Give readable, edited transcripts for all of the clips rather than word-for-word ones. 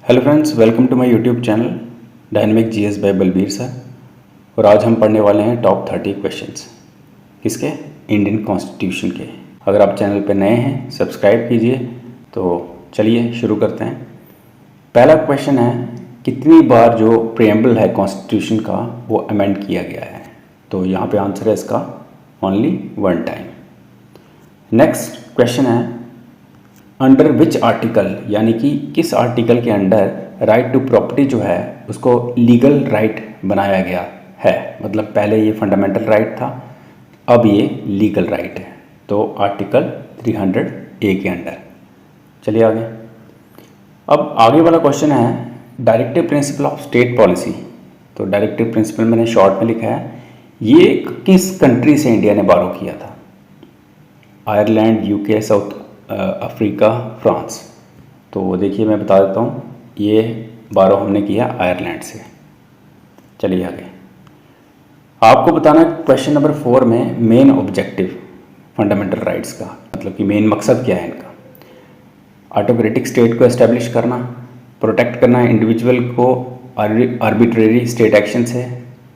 Hello friends, welcome to my YouTube channel dynamic GS by Balbir sir. और आज हम पढ़ने वाले हैं टॉप 30 क्वेश्चंस किसके, इंडियन कॉन्स्टिट्यूशन के। अगर आप चैनल पर नए हैं सब्सक्राइब कीजिए। तो चलिए शुरू करते हैं। पहला क्वेश्चन है, कितनी बार जो प्रीएम्बल है कॉन्स्टिट्यूशन का वो अमेंड किया गया है। तो यहाँ पे आंसर है इसका ओनली 1 टाइम। नेक्स्ट क्वेश्चन है, अंडर विच आर्टिकल, यानी कि किस आर्टिकल के अंडर राइट टू प्रॉपर्टी जो है उसको लीगल राइट बनाया गया है। मतलब पहले ये फंडामेंटल राइट था, अब ये लीगल राइट है। तो आर्टिकल 300A के अंडर। चलिए आगे। अब आगे वाला क्वेश्चन है, directive principle of state policy. तो डायरेक्टिव प्रिंसिपल मैंने शॉर्ट में लिखा है, ये किस कंट्री से इंडिया ने बारो किया था। Ireland, UK, south Africa, France. तो देखिए मैं बता देता हूँ, ये बारो हमने किया आयरलैंड से। चलिए आगे। आपको बताना है क्वेश्चन नंबर 4 में मेन ऑब्जेक्टिव फंडामेंटल राइट्स का, मतलब कि मेन मकसद क्या है इनका। ऑटोक्रेटिक स्टेट को एस्टेब्लिश करना, प्रोटेक्ट करना इंडिविजुअल को आर्बिट्रेरी स्टेट एक्शन से,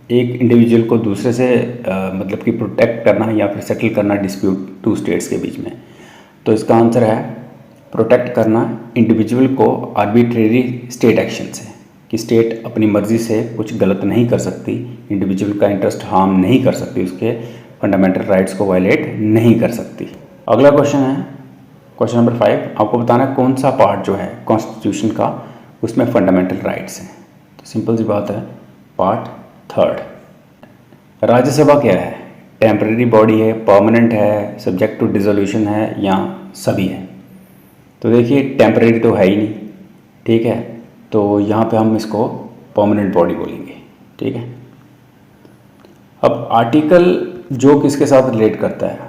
एक इंडिविजुअल को दूसरे से मतलब कि प्रोटेक्ट करना या फिर सेटल करना डिस्प्यूट 2 स्टेट्स के बीच में। तो इसका आंसर है प्रोटेक्ट करना इंडिविजुअल को आर्बिट्रेरी स्टेट एक्शन से, कि स्टेट अपनी मर्जी से कुछ गलत नहीं कर सकती, इंडिविजुअल का इंटरेस्ट हार्म नहीं कर सकती, उसके फंडामेंटल राइट्स को वायलेट नहीं कर सकती। अगला क्वेश्चन है क्वेश्चन नंबर 5। आपको बताना है कौन सा पार्ट जो है कॉन्स्टिट्यूशन का उसमें फंडामेंटल राइट्स हैं। तो सिंपल सी बात है, पार्ट 3। राज्यसभा क्या है, टेम्परेरी बॉडी है, परमानेंट है, सब्जेक्ट टू डिसोल्यूशन है, या सभी है। तो देखिए टेम्परेरी तो है ही नहीं, ठीक है। तो यहाँ पे हम इसको परमानेंट बॉडी बोलेंगे, ठीक है। अब आर्टिकल जो किसके साथ रिलेट करता है,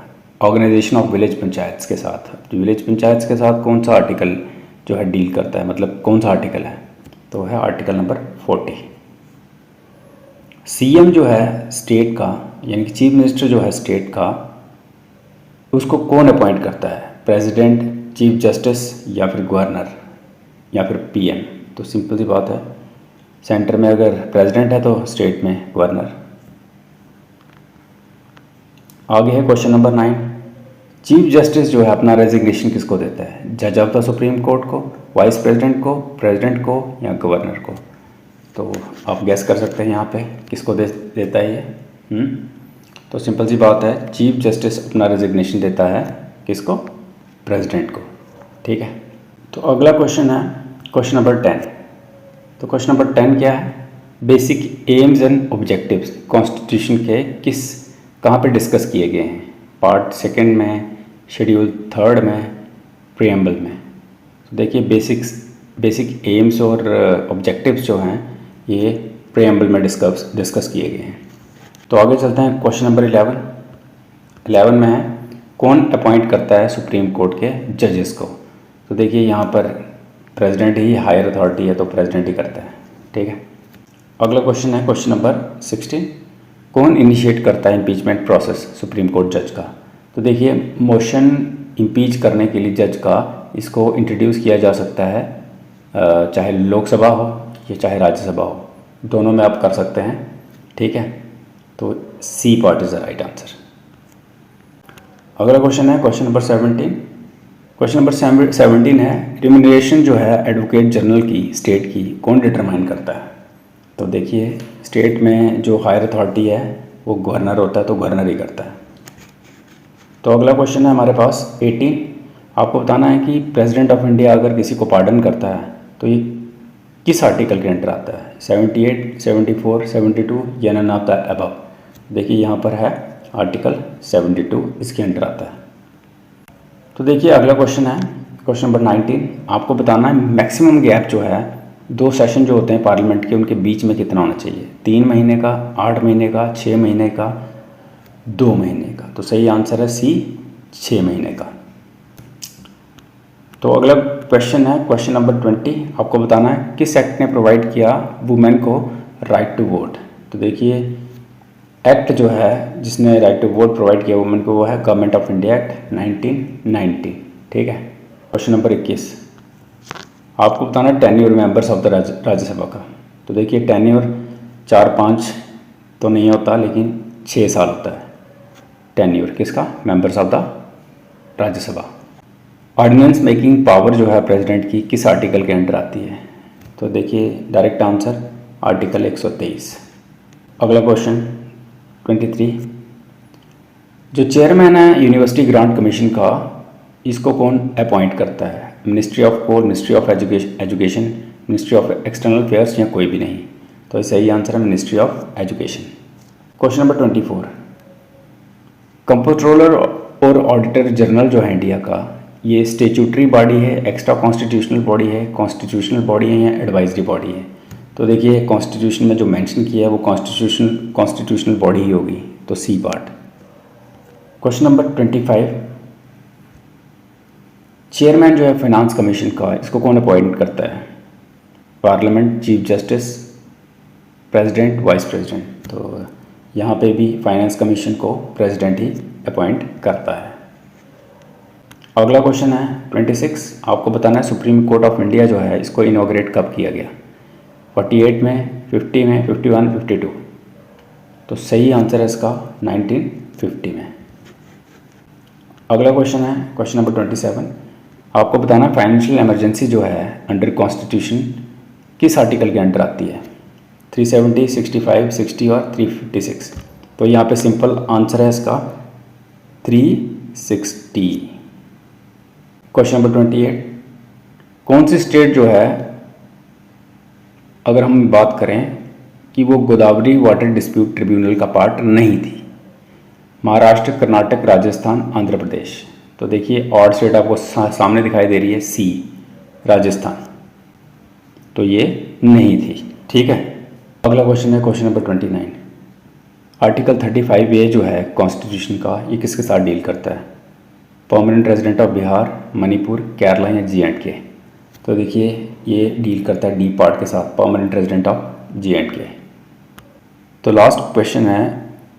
ऑर्गेनाइजेशन ऑफ विलेज पंचायत्स के साथ। विलेज पंचायत्स के साथ कौन सा आर्टिकल जो है डील करता है, मतलब कौन सा आर्टिकल है, तो है आर्टिकल नंबर 40। सीएम जो है स्टेट का, यानी कि चीफ मिनिस्टर जो है स्टेट का, उसको कौन अपॉइंट करता है, प्रेसिडेंट, चीफ जस्टिस, या फिर गवर्नर, या फिर पीएम। तो सिंपल सी बात है, सेंटर में अगर प्रेसिडेंट है तो स्टेट में गवर्नर। आगे है क्वेश्चन नंबर 9। चीफ जस्टिस जो है अपना रेजिग्नेशन किसको देता है, जज ऑफ द सुप्रीम कोर्ट को, वाइस प्रेसिडेंट को, प्रेसिडेंट को, या गवर्नर को। तो आप गैस कर सकते हैं यहाँ पे किसको देता है ये। तो सिंपल सी बात है, चीफ जस्टिस अपना रेजिग्नेशन देता है किसको, प्रेसिडेंट को, ठीक है। तो अगला क्वेश्चन है क्वेश्चन नंबर 10। तो क्वेश्चन नंबर 10 क्या है, basic AIIMS and objectives constitution के कहाँ पे डिस्कस किए गए हैं। पार्ट 2 में, शेड्यूल 3 में, प्रीएम्बल में। तो देखिए बेसिक एम्स और ऑब्जेक्टिव्स जो हैं ये प्रीएम्बल में डिस्कस किए गए हैं। तो आगे चलते हैं क्वेश्चन नंबर 11 में है, कौन अपॉइंट करता है सुप्रीम कोर्ट के जजेस को। तो देखिए यहाँ पर प्रेसिडेंट ही हायर अथॉरिटी है, तो प्रेसिडेंट ही करता है, ठीक है। अगला क्वेश्चन है क्वेश्चन नंबर 16। कौन इनिशिएट करता है इम्पीचमेंट प्रोसेस सुप्रीम कोर्ट जज का। तो देखिए मोशन इम्पीच करने के लिए जज का इसको इंट्रोड्यूस किया जा सकता है, चाहे लोकसभा हो या चाहे राज्यसभा हो, दोनों में आप कर सकते हैं, ठीक है। तो C part is the right answer. अगला क्वेश्चन है क्वेश्चन नंबर 17। क्वेश्चन नंबर 17 है, रिम्यूनरेशन जो है एडवोकेट जनरल की स्टेट की कौन डिटरमाइन करता है। तो देखिए स्टेट में जो हायर अथॉरिटी है वो गवर्नर होता है, तो गवर्नर ही करता है। तो अगला क्वेश्चन है हमारे पास 18। आपको बताना है कि प्रेसिडेंट ऑफ इंडिया अगर किसी को पार्डन करता है तो ये किस आर्टिकल के अंडर आता है, 78, 74, 72 या नन ऑफ द अबव। देखिए यहाँ पर है आर्टिकल 72 इसके अंडर आता है। तो देखिए अगला क्वेश्चन है क्वेश्चन नंबर 19। आपको बताना है मैक्सिमम गैप जो है 2 सेशन जो होते हैं पार्लियामेंट के उनके बीच में कितना होना चाहिए, 3 महीने का, 8 महीने का, 6 महीने का, 2 महीने का। तो सही आंसर है सी, 6 महीने का। तो अगला क्वेश्चन है क्वेश्चन नंबर 20। आपको बताना है किस एक्ट ने प्रोवाइड किया वुमेन को राइट टू वोट। तो देखिए एक्ट जो है जिसने राइट टू वोट प्रोवाइड किया वुमेन को वो है गवर्नमेंट ऑफ इंडिया एक्ट 1990, ठीक है। Question number 21। आपको बताना tenure members of the Rajya Sabha का। तो देखिए टेन्योर 4-5 तो नहीं होता, लेकिन 6 साल होता है टेन्योर किसका, members of the Rajya Sabha. Ordinance making power जो है प्रेसिडेंट की किस आर्टिकल के अंडर आती है? तो देखिए डायरेक्ट आंसर आर्टिकल 123। अगला क्वेश्चन 23, जो चेयरमैन है यूनिवर्सिटी ग्रांट कमीशन का, इसको कौन अपॉइंट करता है? Ministry of core, ministry of education, ministry of external affairs या कोई भी नहीं? तो सही आंसर है ministry of education. Question number 24, controller और ऑडिटर जनरल जो है इंडिया का, ये स्टेचूटरी बॉडी है, एक्स्ट्रा कॉन्स्टिट्यूशनल बॉडी है, कॉन्स्टिट्यूशनल बॉडी है या एडवाइजरी बॉडी है? तो देखिए कॉन्स्टिट्यूशन में जो मेंशन किया है वो कॉन्स्टिट्यूशनल बॉडी ही होगी, तो C part. Question number 25, chairman जो है फाइनेंस कमीशन का, इसको कौन अपॉइंट करता है? Parliament, chief justice, president, vice president? तो यहाँ पे भी फाइनेंस कमीशन को प्रेसिडेंट ही अपॉइंट करता है। अगला क्वेश्चन है 26, आपको बताना है सुप्रीम कोर्ट ऑफ इंडिया जो है इसको इनॉग्रेट कब किया गया? 48 में, 50 में, 51, 52? तो सही आंसर है इसका 1950 में। अगला क्वेश्चन है क्वेश्चन नंबर 27, आपको बताना है फाइनेंशियल इमरजेंसी जो है अंडर कॉन्स्टिट्यूशन किस आर्टिकल के अंडर आती है? 370, 65, 60 और 356? तो यहाँ पे सिंपल आंसर है इसका 360। क्वेश्चन नंबर 28, कौन सी स्टेट जो है, अगर हम बात करें कि वो गोदावरी वाटर डिस्प्यूट ट्रिब्यूनल का पार्ट नहीं थी? महाराष्ट्र, कर्नाटक, राजस्थान, आंध्र प्रदेश? तो देखिए ऑड स्टेट आपको सामने दिखाई दे रही है, सी राजस्थान, तो ये नहीं थी। ठीक है। अगला क्वेश्चन है क्वेश्चन नंबर 29, आर्टिकल 35A जो है कॉन्स्टिट्यूशन का, ये किसके साथ डील करता है? Permanent resident of Bihar, Manipur, Kerala या J&K? तो देखिए ये डील करता है डी पार्ट के साथ, परमानेंट रेजिडेंट ऑफ J&K। तो लास्ट क्वेश्चन है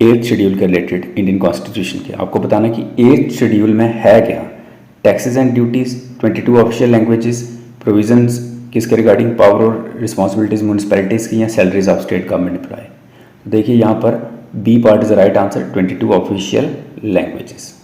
8th शेड्यूल के रिलेटेड इंडियन कॉन्स्टिट्यूशन के। आपको बताना है कि 8th शेड्यूल में है क्या? Taxes and duties, 22 official languages, provisions किसके रिगार्डिंग पावर और रिस्पॉन्सिबिलिटीज़ म्यूनसिपैलिटीज़ की या salaries of state government employ? देखिए यहाँ पर B part is the right answer, 22 official languages.